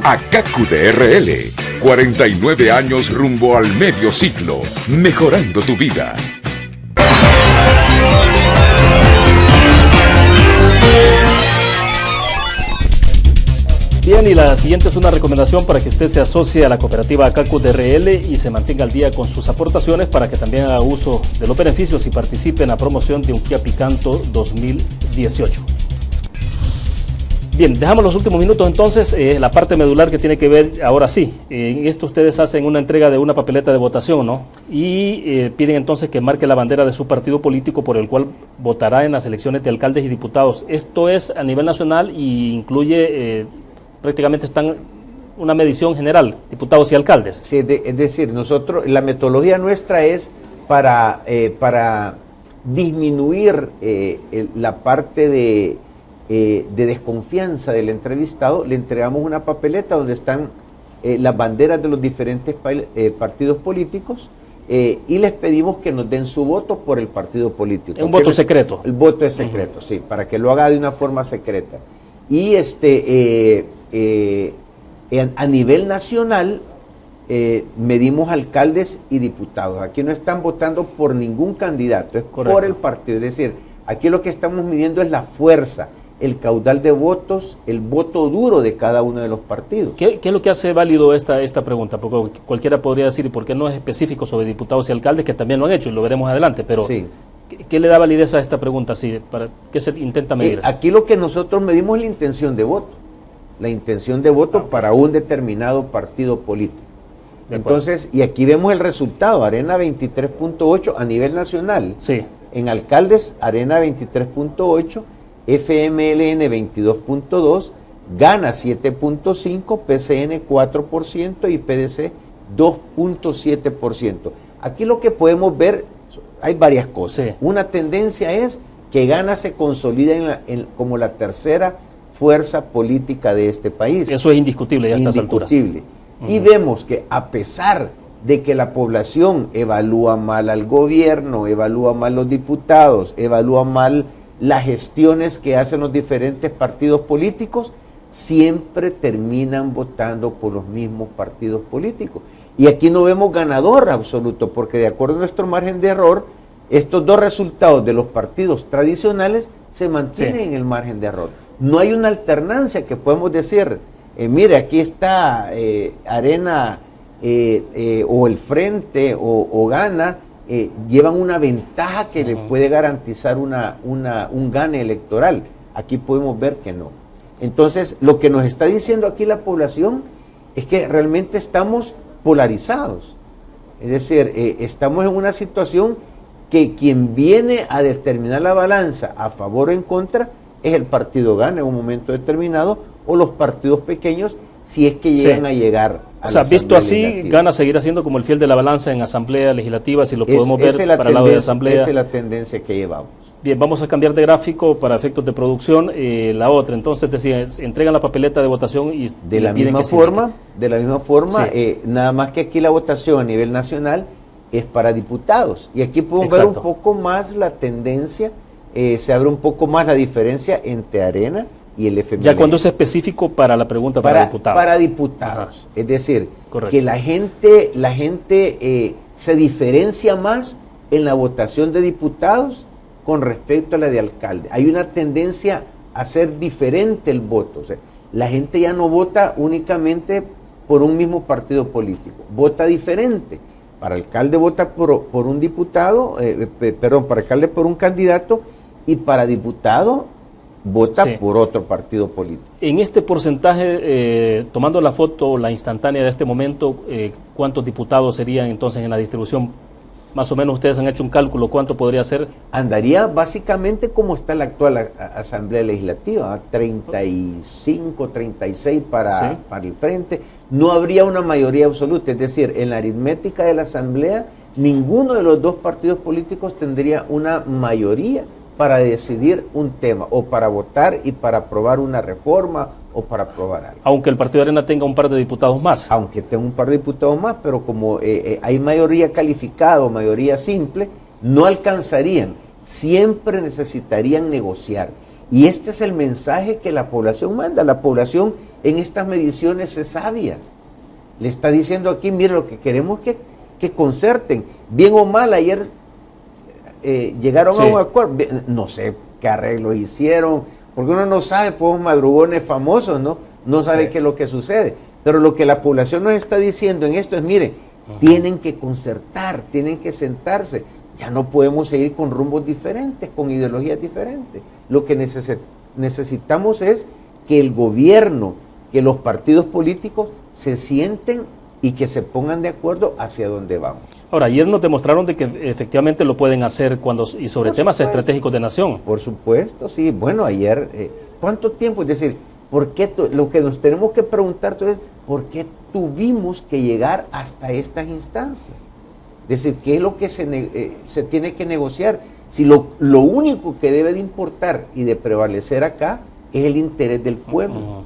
ACACU de RL, 49 años rumbo al medio siglo, mejorando tu vida. Bien, y la siguiente es una recomendación para que usted se asocie a la cooperativa ACACU de RL y se mantenga al día con sus aportaciones para que también haga uso de los beneficios y participe en la promoción de un Kia Picanto 2018. Bien, dejamos los últimos minutos entonces, la parte medular que tiene que ver, ahora sí, en esto ustedes hacen una entrega de una papeleta de votación, ¿no? Y piden entonces que marque la bandera de su partido político por el cual votará en las elecciones de alcaldes y diputados. Esto es a nivel nacional y incluye, prácticamente están una medición general, diputados y alcaldes. Sí, es decir, nosotros, la metodología nuestra es para disminuir la parte de de desconfianza del entrevistado, le entregamos una papeleta donde están las banderas de los diferentes partidos políticos, y les pedimos que nos den su voto por el partido político. ¿Es un voto secreto? El voto es secreto, sí, para que lo haga de una forma secreta. Y a nivel nacional medimos alcaldes y diputados. Aquí no están votando por ningún candidato, es correcto, por el partido. Es decir, aquí lo que estamos midiendo es la fuerza, el caudal de votos, el voto duro de cada uno de los partidos. ¿Qué es lo que hace válido esta pregunta? Porque cualquiera podría decir, ¿por qué no es específico sobre diputados y alcaldes, que también lo han hecho y lo veremos adelante? Pero sí. ¿Qué le da validez a esta pregunta? ¿Para qué se intenta medir? Aquí lo que nosotros medimos es la intención de voto. La intención de voto para un determinado partido político. Entonces, y aquí vemos el resultado, Arena 23.8 a nivel nacional. Sí. En alcaldes, Arena 23.8, FMLN 22.2, Gana 7.5, PCN 4% y PDC 2.7%. Aquí lo que podemos ver, hay varias cosas. Sí. Una tendencia es que Gana se consolida como la tercera fuerza política de este país. Eso es indiscutible ya a estas alturas. Indiscutible. Y vemos que a pesar de que la población evalúa mal al gobierno, evalúa mal los diputados, evalúa mal las gestiones que hacen los diferentes partidos políticos, siempre terminan votando por los mismos partidos políticos. Y aquí no vemos ganador absoluto, porque de acuerdo a nuestro margen de error, estos dos resultados de los partidos tradicionales se mantienen en el margen de error. No hay una alternancia que podemos decir, mire, aquí está Arena o el Frente o Gana, llevan una ventaja que le puede garantizar un gane electoral. Aquí podemos ver que no. Entonces, lo que nos está diciendo aquí la población es que realmente estamos polarizados. Es decir, estamos en una situación que quien viene a determinar la balanza a favor o en contra es el partido Gana en un momento determinado, o los partidos pequeños, si es que llegan a llegar a la visto así, Gana seguirá siendo como el fiel de la balanza en Asamblea Legislativa, si lo podemos ver para el lado de Asamblea. Esa es la tendencia que llevamos. Bien, vamos a cambiar de gráfico para efectos de producción. La otra, entonces, decía, entregan la papeleta de votación y de la misma forma, nada más que aquí la votación a nivel nacional es para diputados. Y aquí podemos ver un poco más la tendencia, se abre un poco más la diferencia entre Arena y el FMLN. Ya cuando es específico para la pregunta para diputados. Para diputados. Es decir, que la gente se diferencia más en la votación de diputados con respecto a la de alcalde. Hay una tendencia a ser diferente el voto. O sea, la gente ya no vota únicamente por un mismo partido político, vota diferente. Para alcalde vota por un diputado, para alcalde por un candidato, y para diputado vota por otro partido político. En este porcentaje, tomando la foto, la instantánea de este momento, ¿cuántos diputados serían entonces en la distribución? Más o menos ustedes han hecho un cálculo, ¿cuánto podría ser? Andaría básicamente como está la actual Asamblea Legislativa, 35, 36 para el Frente. No habría una mayoría absoluta, es decir, en la aritmética de la Asamblea, ninguno de los dos partidos políticos tendría una mayoría para decidir un tema, o para votar y para aprobar una reforma, o para aprobar algo. Aunque el Partido Arena tenga un par de diputados más. Aunque tenga un par de diputados más, pero como hay mayoría calificada o mayoría simple, no alcanzarían. Siempre necesitarían negociar. Y este es el mensaje que la población manda. La población en estas mediciones es sabia. Le está diciendo aquí, mire, lo que queremos es que concerten. Bien o mal, ayer llegaron a un acuerdo. No sé qué arreglos hicieron, porque uno no sabe, pues madrugones famosos, no sabe qué es lo que sucede. Pero lo que la población nos está diciendo en esto es, mire, tienen que concertar, tienen que sentarse. Ya no podemos seguir con rumbos diferentes, con ideologías diferentes. Lo que necesitamos es que el gobierno, que los partidos políticos se sienten y que se pongan de acuerdo hacia dónde vamos. Ahora, ayer nos demostraron de que efectivamente lo pueden hacer y sobre temas estratégicos de nación. Por supuesto, sí. Bueno, ayer, ¿cuánto tiempo? Es decir, ¿por qué lo que nos tenemos que preguntar es por qué tuvimos que llegar hasta estas instancias? Es decir, ¿qué es lo que se tiene que negociar? Si lo único que debe de importar y de prevalecer acá es el interés del pueblo.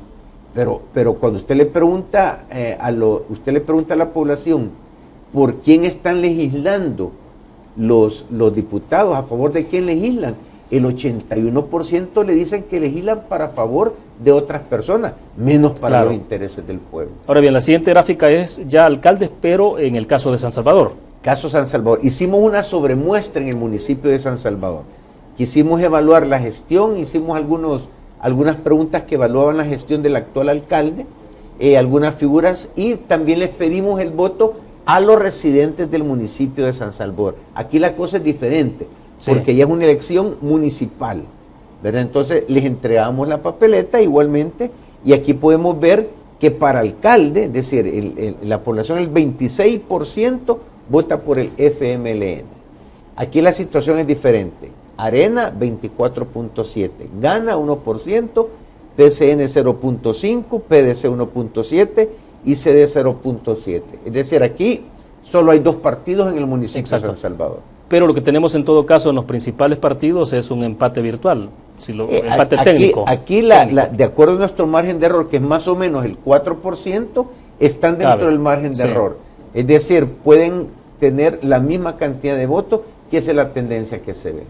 Pero cuando usted le pregunta a la población por quién están legislando los diputados, a favor de quién legislan, el 81% le dicen que legislan para favor de otras personas, menos para los intereses del pueblo. Ahora bien, la siguiente gráfica es ya alcaldes, pero en el caso de San Salvador. Caso San Salvador. Hicimos una sobremuestra en el municipio de San Salvador. Quisimos evaluar la gestión, hicimos algunas preguntas que evaluaban la gestión del actual alcalde, algunas figuras, y también les pedimos el voto a los residentes del municipio de San Salvador. Aquí la cosa es diferente, porque ya es una elección municipal, ¿verdad? Entonces les entregamos la papeleta igualmente, y aquí podemos ver que para alcalde, es decir, la población, el 26% vota por el FMLN. Aquí la situación es diferente. Arena 24.7, Gana 1%, PCN 0.5, PDC 1.7 y CD 0.7. Es decir, aquí solo hay 2 partidos en el municipio de San Salvador. Pero lo que tenemos en todo caso en los principales partidos es un empate virtual, empate técnico. Aquí de acuerdo a nuestro margen de error, que es más o menos el 4%, están dentro del margen de error. Es decir, pueden tener la misma cantidad de votos, que esa es la tendencia que se ve.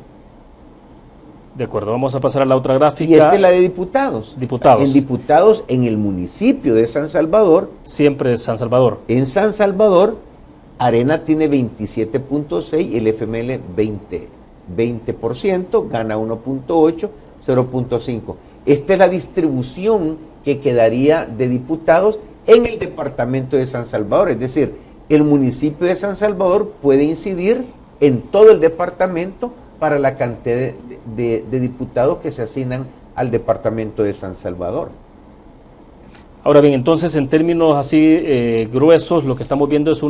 De acuerdo, vamos a pasar a la otra gráfica. Y esta es la de diputados. Diputados. En diputados en el municipio de San Salvador. Siempre San Salvador. En San Salvador, Arena tiene 27.6 y el FML 20%, Gana 1.8, 0.5. Esta es la distribución que quedaría de diputados en el departamento de San Salvador. Es decir, el municipio de San Salvador puede incidir en todo el departamento para la cantidad de diputados que se asignan al departamento de San Salvador. Ahora bien, entonces en términos así gruesos, lo que estamos viendo es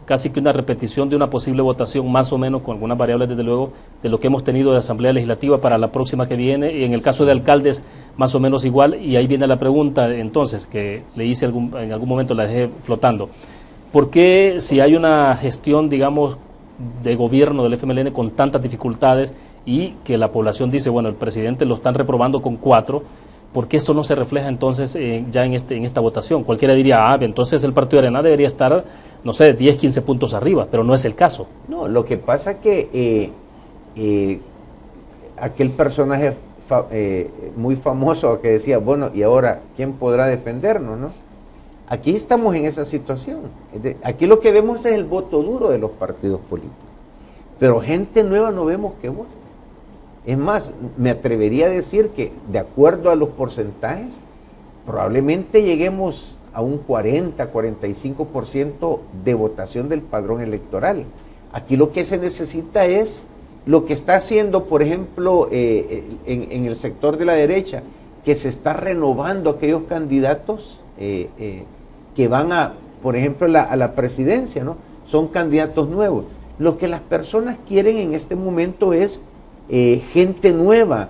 casi que una repetición de una posible votación, más o menos, con algunas variables desde luego, de lo que hemos tenido de Asamblea Legislativa para la próxima que viene, y en el caso de alcaldes más o menos igual. Y ahí viene la pregunta entonces, que le hice en algún momento, la dejé flotando. ¿Por qué, si hay una gestión, digamos, de gobierno del FMLN con tantas dificultades y que la población dice, bueno, el presidente lo están reprobando con 4, ¿por qué esto no se refleja entonces ya en esta votación? Cualquiera diría, entonces el Partido de Arena debería estar, no sé, 10, 15 puntos arriba, pero no es el caso. No, lo que pasa es que aquel personaje muy famoso que decía, bueno, y ahora, ¿quién podrá defendernos, no? Aquí estamos en esa situación. Aquí lo que vemos es el voto duro de los partidos políticos. Pero gente nueva no vemos que vote. Es más, me atrevería a decir que, de acuerdo a los porcentajes, probablemente lleguemos a un 40-45% de votación del padrón electoral. Aquí lo que se necesita es lo que está haciendo, por ejemplo, en el sector de la derecha, que se está renovando aquellos candidatos que van por ejemplo, a la presidencia, ¿no? Son candidatos nuevos. Lo que las personas quieren en este momento es gente nueva,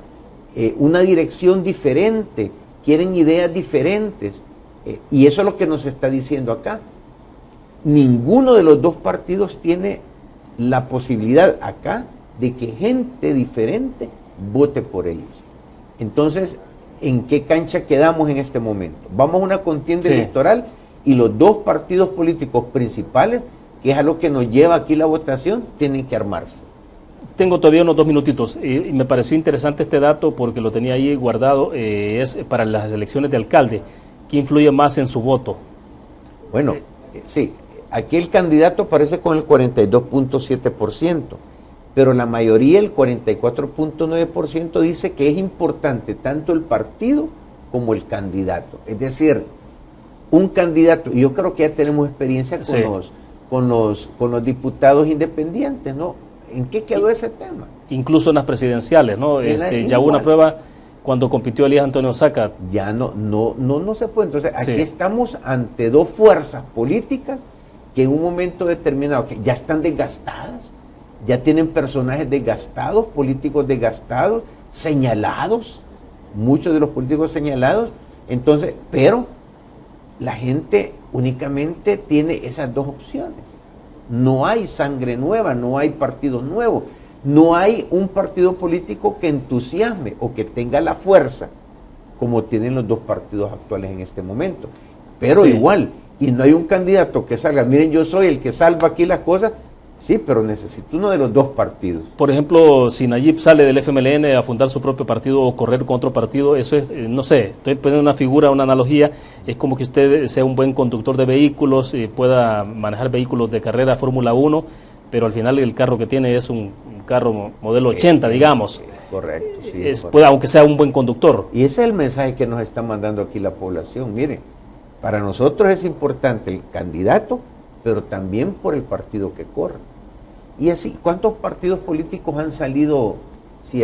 una dirección diferente, quieren ideas diferentes, y eso es lo que nos está diciendo acá. Ninguno de los 2 partidos tiene la posibilidad acá de que gente diferente vote por ellos. Entonces, ¿en qué cancha quedamos en este momento? Vamos a una contienda electoral, y los 2 partidos políticos principales, que es a lo que nos lleva aquí la votación, tienen que armarse. Tengo todavía unos 2 minutitos y me pareció interesante este dato porque lo tenía ahí guardado, es para las elecciones de alcalde. ¿Qué influye más en su voto? Bueno, sí, aquí el candidato aparece con el 42.7%, pero la mayoría, el 44.9%, dice que es importante tanto el partido como el candidato. Es decir, un candidato, y yo creo que ya tenemos experiencia con los diputados independientes, ¿no? ¿En qué quedó ese tema? Incluso en las presidenciales, ¿no? Ya hubo una prueba cuando compitió Elías Antonio Saca. Ya no se puede. Entonces, aquí estamos ante 2 fuerzas políticas que en un momento determinado, que ya están desgastadas, ya tienen personajes desgastados, políticos desgastados, señalados, muchos de los políticos señalados. Entonces, pero la gente únicamente tiene esas 2 opciones. No hay sangre nueva, no hay partidos nuevos, no hay un partido político que entusiasme o que tenga la fuerza como tienen los dos partidos actuales en este momento. Pero sí, igual, y no hay un candidato que salga, miren, yo soy el que salva aquí las cosas, sí, pero necesito uno de los dos partidos. Por ejemplo, si Nayib sale del FMLN a fundar su propio partido o correr con otro partido, eso es, no sé, estoy poniendo una figura, una analogía, es como que usted sea un buen conductor de vehículos y pueda manejar vehículos de carrera Fórmula 1, pero al final el carro que tiene es un carro modelo 80, digamos. Correcto, sí. Puede, aunque sea un buen conductor. Y ese es el mensaje que nos está mandando aquí la población. Miren, para nosotros es importante el candidato, pero también por el partido que corre. Y así, ¿cuántos partidos políticos han salido, si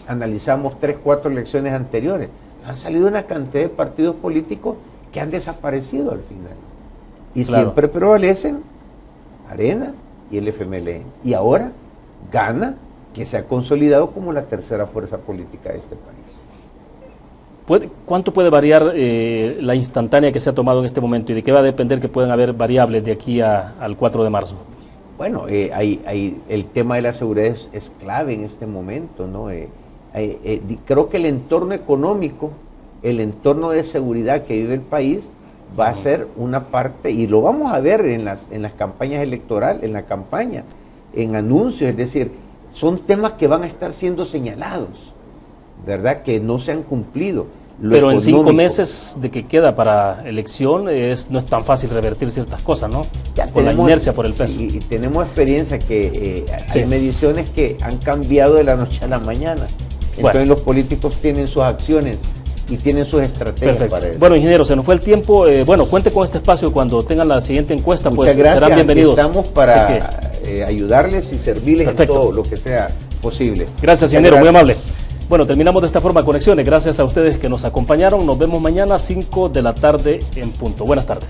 analizamos 3, 4 elecciones anteriores? Han salido una cantidad de partidos políticos que han desaparecido al final. Y claro, siempre prevalecen Arena y el FMLN. Y ahora gana, que se ha consolidado como la tercera fuerza política de este país. ¿Cuánto puede variar la instantánea que se ha tomado en este momento y de qué va a depender que puedan haber variables de aquí al 4 de marzo? Bueno, el tema de la seguridad es clave en este momento, ¿no? Creo que el entorno económico, el entorno de seguridad que vive el país va a ser una parte, y lo vamos a ver en las campañas electorales, en la campaña, en anuncios, es decir, son temas que van a estar siendo señalados, ¿verdad? Que no se han cumplido. Pero en 5 meses de que queda para elección no es tan fácil revertir ciertas cosas, ¿no? Ya con la inercia por el peso. Sí, y tenemos experiencia que hay mediciones que han cambiado de la noche a la mañana. Entonces los políticos tienen sus acciones y tienen sus estrategias para eso. Bueno, ingeniero, se nos fue el tiempo. Bueno, cuente con este espacio cuando tengan la siguiente encuesta. Muchas pues gracias. Serán bienvenidos. Estamos para ayudarles y servirles en todo lo que sea posible. Gracias, ingeniero, muy amable. Bueno, terminamos de esta forma Conexiones. Gracias a ustedes que nos acompañaron. Nos vemos mañana 5 de la tarde en punto. Buenas tardes.